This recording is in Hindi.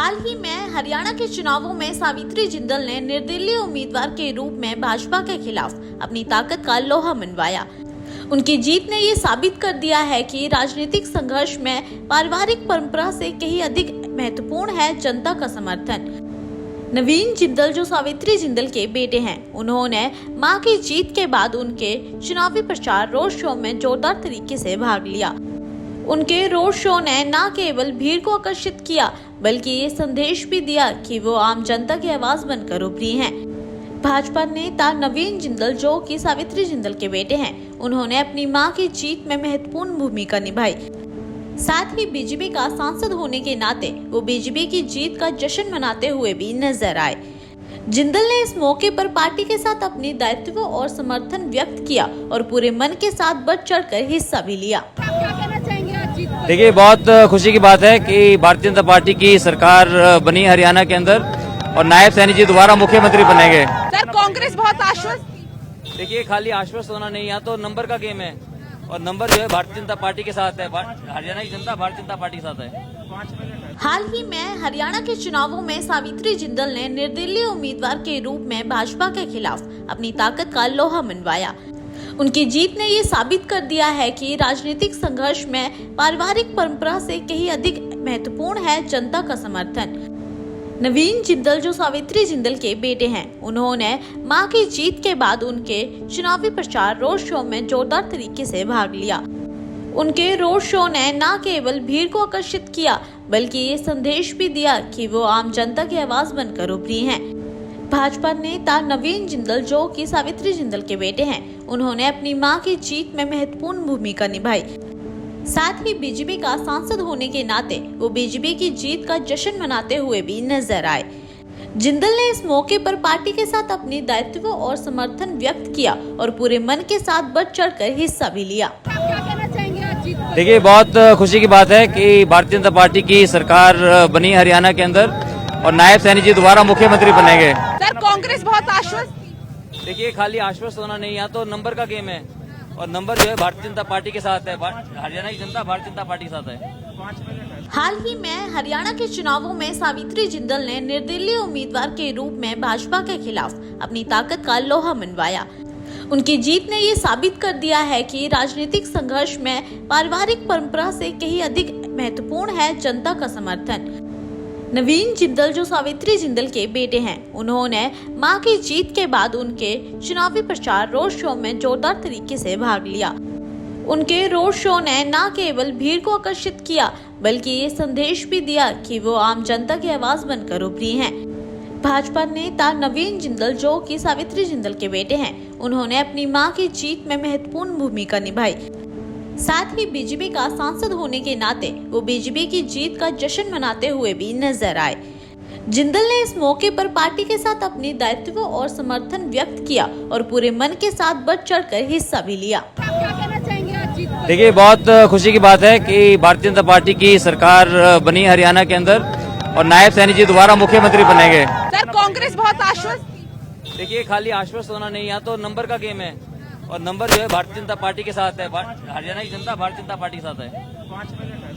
हाल ही में हरियाणा के चुनावों में सावित्री जिंदल ने निर्दलीय उम्मीदवार के रूप में भाजपा के खिलाफ अपनी ताकत का लोहा मनवाया। उनकी जीत ने ये साबित कर दिया है कि राजनीतिक संघर्ष में पारिवारिक परंपरा से कहीं अधिक महत्वपूर्ण है जनता का समर्थन। नवीन जिंदल जो सावित्री जिंदल के बेटे हैं, उन्होंने मां की जीत के बाद उनके चुनावी प्रचार रोड शो में जोरदार तरीके से भाग लिया। उनके रोड शो ने न केवल भीड़ को आकर्षित किया, बल्कि ये संदेश भी दिया कि वो आम जनता की आवाज बनकर उभरी हैं। भाजपा नेता नवीन जिंदल जो कि सावित्री जिंदल के बेटे हैं, उन्होंने अपनी मां की जीत में महत्वपूर्ण भूमिका निभाई। साथ ही बीजेपी का सांसद होने के नाते वो बीजेपी की जीत का जश्न मनाते हुए भी नजर आए। जिंदल ने इस मौके पर पार्टी के साथ अपनी दायित्व और समर्थन व्यक्त किया और पूरे मन के साथ बढ़ चढ़कर हिस्सा भी लिया। देखिए, बहुत खुशी की बात है कि भारतीय जनता पार्टी की सरकार बनी हरियाणा के अंदर और नायब सैनी जी दोबारा मुख्यमंत्री बनेंगे। सर, कांग्रेस बहुत आश्वस्त। देखिए, खाली आश्वस्त होना नहीं, यहाँ तो नंबर का गेम है और नंबर जो है भारतीय जनता पार्टी के साथ है। हरियाणा की जनता भारतीय जनता पार्टी के साथ है। हाल ही में हरियाणा के चुनावों में सावित्री जिंदल ने निर्दलीय उम्मीदवार के रूप में भाजपा के खिलाफ अपनी ताकत का लोहा मनवाया। उनकी जीत ने ये साबित कर दिया है कि राजनीतिक संघर्ष में पारिवारिक परंपरा से कहीं अधिक महत्वपूर्ण है जनता का समर्थन। नवीन जिंदल जो सावित्री जिंदल के बेटे हैं, उन्होंने मां की जीत के बाद उनके चुनावी प्रचार रोड शो में जोरदार तरीके से भाग लिया। उनके रोड शो ने न केवल भीड़ को आकर्षित किया, बल्कि ये संदेश भी दिया कि वो आम जनता की आवाज बनकर उभरी हैं। भाजपा नेता नवीन जिंदल जो कि सावित्री जिंदल के बेटे हैं, उन्होंने अपनी मां की जीत में महत्वपूर्ण भूमिका निभाई। साथ ही बीजेपी का सांसद होने के नाते वो बीजेपी की जीत का जश्न मनाते हुए भी नजर आए। जिंदल ने इस मौके पर पार्टी के साथ अपनी दायित्व और समर्थन व्यक्त किया और पूरे मन के साथ बढ़ चढ़कर हिस्सा भी लिया। देखिए, बहुत खुशी की बात है कि भारतीय जनता पार्टी की सरकार बनी हरियाणा के अंदर और नायब सैनी जी दोबारा मुख्यमंत्री बनेंगे। सर, कांग्रेस बहुत आश्वस्त। देखिए, खाली आश्वस्त होना नहीं, यहाँ तो नंबर का गेम है और नंबर जो है भारतीय जनता पार्टी के साथ है। हरियाणा की जनता भारतीय जनता पार्टी के साथ है। हाल ही में हरियाणा के चुनावों में सावित्री जिंदल ने निर्दलीय उम्मीदवार के रूप में भाजपा के खिलाफ अपनी ताकत का लोहा मनवाया। उनकी जीत ने ये साबित कर दिया है कि राजनीतिक संघर्ष में पारिवारिक परंपरा से कहीं अधिक महत्वपूर्ण है जनता का समर्थन। नवीन जिंदल जो सावित्री जिंदल के बेटे हैं, उन्होंने मां की जीत के बाद उनके चुनावी प्रचार रोड शो में जोरदार तरीके से भाग लिया। उनके रोड शो ने न केवल भीड़ को आकर्षित किया, बल्कि ये संदेश भी दिया कि वो आम जनता की आवाज बनकर उभरी हैं। भाजपा नेता नवीन जिंदल जो कि सावित्री जिंदल के बेटे हैं, उन्होंने अपनी मां की जीत में महत्वपूर्ण भूमिका निभाई। साथ ही बीजेपी का सांसद होने के नाते वो बीजेपी की जीत का जश्न मनाते हुए भी नजर आए। जिंदल ने इस मौके पर पार्टी के साथ अपनी दायित्व और समर्थन व्यक्त किया और पूरे मन के साथ बढ़ चढ़कर हिस्सा भी लिया। देखिए, बहुत खुशी की बात है कि भारतीय जनता पार्टी की सरकार बनी हरियाणा के अंदर और नायब सैनी जी दोबारा मुख्यमंत्री बनेंगे। सर, कांग्रेस बहुत आश्वस्त। देखिए, खाली आश्वस्त होना नहीं, यहाँ तो नंबर का गेम है और नंबर जो है भारतीय जनता पार्टी के साथ है। हरियाणा की जनता भारतीय जनता पार्टी के साथ है।